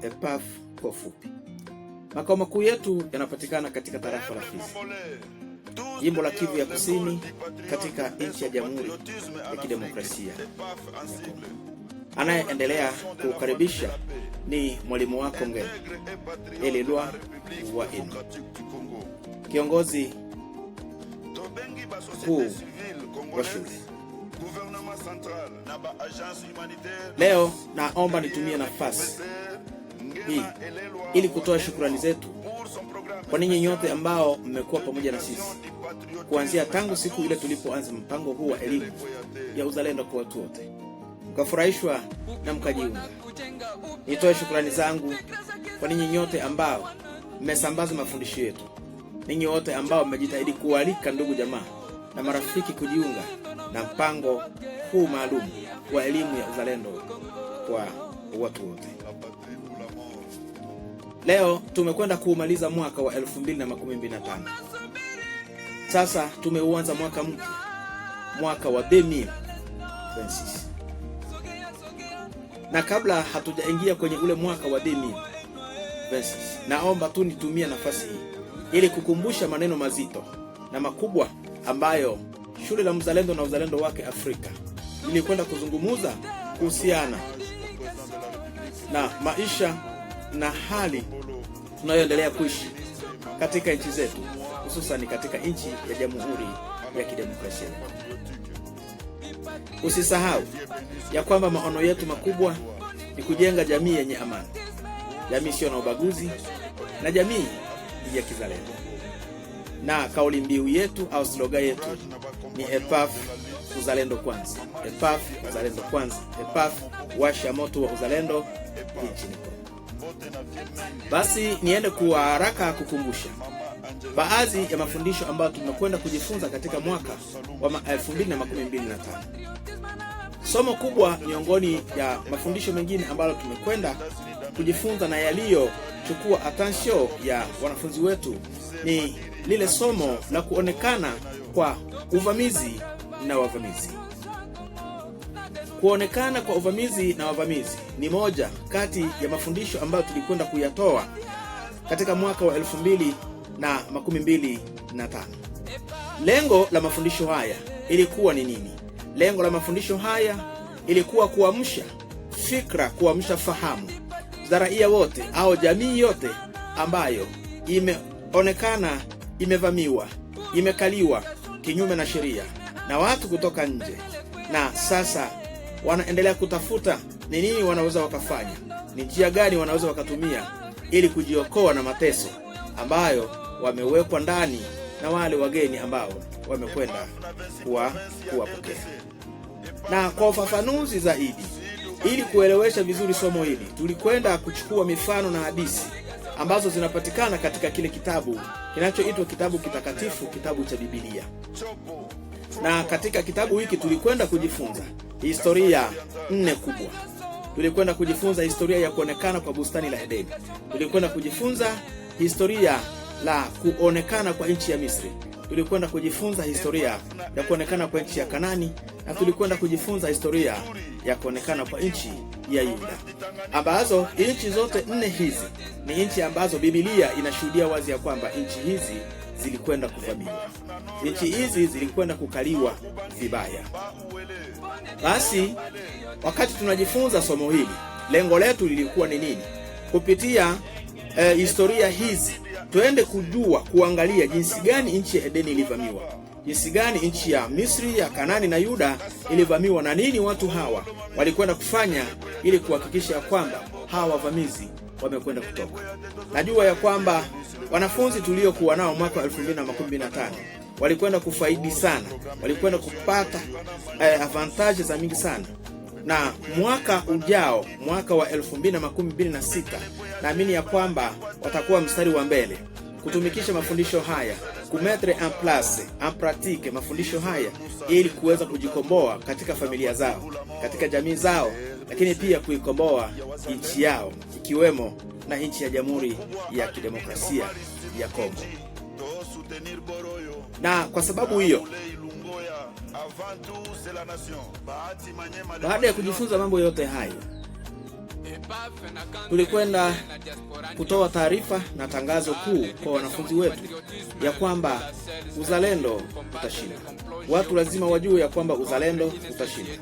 EPAF kwa ufupi. Makao makuu yetu yanapatikana katika tarafa la Fizi, jimbo la Kivu ya Kusini, katika nchi ya Jamhuri ya Kidemokrasia ya Kongo. Anayeendelea kukaribisha ni mwalimu wako ngeni Elelwa wa Inu, kiongozi mkuu wa shule. Leo naomba nitumie nafasi hii ili kutoa shukrani zetu kwa ninyi nyote ambao mmekuwa pamoja na sisi kuanzia tangu siku ile tulipoanza mpango huu wa elimu ya uzalendo kwa watu wote, mkafurahishwa na mkajiunga. Nitoe shukrani zangu kwa ninyi nyote ambao mmesambaza mafundisho yetu, ninyi wote ambao mmejitahidi kualika ndugu jamaa na marafiki kujiunga na mpango huu maalum wa elimu ya uzalendo kwa watu wote. Leo tumekwenda kuumaliza mwaka wa 2025. Sasa tumeuanza mwaka mpya, mwaka wa 2026. Na kabla hatujaingia kwenye ule mwaka wa 2026, naomba tu nitumie nafasi hii ili kukumbusha maneno mazito na makubwa ambayo shule la mzalendo na uzalendo wake Afrika ilikwenda kuzungumuza kuhusiana na maisha na hali tunayoendelea kuishi katika nchi zetu, hususan katika nchi ya Jamhuri ya Kidemokrasia. Usisahau ya kwamba maono yetu makubwa ni kujenga jamii yenye amani, jamii sio na ubaguzi, na jamii ya kizalendo. Na kauli mbiu yetu au slogan yetu ni EPAF uzalendo kwanza, EPAF uzalendo kwanza, EPAF washa moto wa uzalendo nchini Kongo. Basi niende kwa haraka kukumbusha baadhi ya mafundisho ambayo tumekwenda kujifunza katika mwaka wa 2025. Somo kubwa miongoni ya mafundisho mengine ambayo tumekwenda kujifunza na yaliyochukua attention ya wanafunzi wetu ni lile somo la kuonekana kwa uvamizi na wavamizi. Kuonekana kwa uvamizi na wavamizi ni moja kati ya mafundisho ambayo tulikwenda kuyatoa katika mwaka wa 2025. Lengo la mafundisho haya ilikuwa ni nini? Lengo la mafundisho haya ilikuwa kuamsha fikra, kuamsha fahamu za raia wote au jamii yote ambayo imeonekana imevamiwa, imekaliwa kinyume na sheria na watu kutoka nje, na sasa wanaendelea kutafuta ni nini wanaweza wakafanya, ni njia gani wanaweza wakatumia ili kujiokoa na mateso ambayo wamewekwa ndani na wale wageni ambao wamekwenda kuwapokea. Na kwa ufafanuzi zaidi, ili kuelewesha vizuri somo hili, tulikwenda kuchukua mifano na hadithi ambazo zinapatikana katika kile kitabu kinachoitwa kitabu kitakatifu, kitabu cha Biblia. Na katika kitabu hiki tulikwenda kujifunza historia 4 kubwa. Tulikwenda kujifunza historia ya kuonekana kwa bustani la Edeni. Tulikwenda kujifunza historia la kuonekana kwa nchi ya Misri. Tulikwenda kujifunza historia ya kuonekana kwa nchi ya Kanani, na tulikwenda kujifunza historia ya kuonekana kwa nchi ya Yuda, ambazo nchi zote 4 hizi ni nchi ambazo Biblia inashuhudia wazi ya kwamba nchi hizi zilikwenda kuvamiwa, nchi hizi zilikwenda kukaliwa vibaya. Basi wakati tunajifunza somo hili, lengo letu lilikuwa ni nini? Kupitia historia hizi tuende kujua, kuangalia jinsi gani nchi ya Edeni ilivamiwa, jinsi gani nchi ya Misri, ya Kanani na Yuda ilivamiwa, na nini watu hawa walikwenda kufanya ili kuhakikisha ya kwamba hawa wavamizi wamekwenda kutoka. Najua ya kwamba wanafunzi tuliokuwa nao mwaka 2025 walikwenda kufaidi sana, walikwenda kupata advantage za mingi sana. Na mwaka ujao, mwaka wa 2026, naamini ya kwamba watakuwa mstari wa mbele kutumikisha mafundisho haya, kumetre en place, en pratique mafundisho haya ili kuweza kujikomboa katika familia zao, katika jamii zao, lakini pia kuikomboa nchi yao, ikiwemo na nchi ya Jamhuri ya Kidemokrasia ya Kongo. Na kwa sababu hiyo, baada ya kujifunza mambo yote hayo, tulikwenda kutoa taarifa na tangazo kuu kwa wanafunzi wetu ya kwamba uzalendo utashinda. Watu lazima wajue ya kwamba uzalendo utashinda.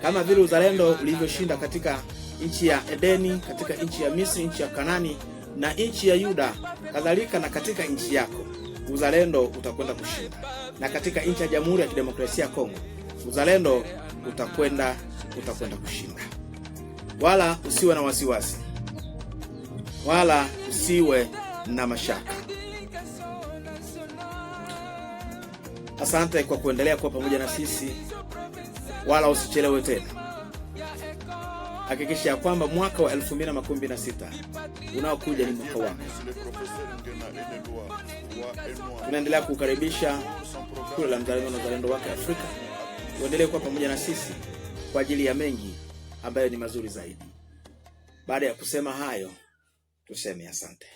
Kama vile uzalendo ulivyoshinda katika nchi ya Edeni, katika nchi ya Misri, nchi ya Kanani na nchi ya Yuda, kadhalika na katika nchi yako uzalendo utakwenda kushinda. Na katika nchi ya Jamhuri ya Kidemokrasia ya Kongo uzalendo utakwenda kushinda. Wala usiwe na wasiwasi, wala usiwe na mashaka. Asante kwa kuendelea kuwa pamoja na sisi, wala usichelewe tena. Hakikisha kwamba mwaka wa 2026 unaokuja ni mwaka wako. Tunaendelea kukaribisha kule la Mzalendo na Uzalendo wake Afrika. Uendelee kuwa pamoja na sisi kwa ajili ya mengi ambayo ni mazuri zaidi. Baada ya kusema hayo, tuseme asante.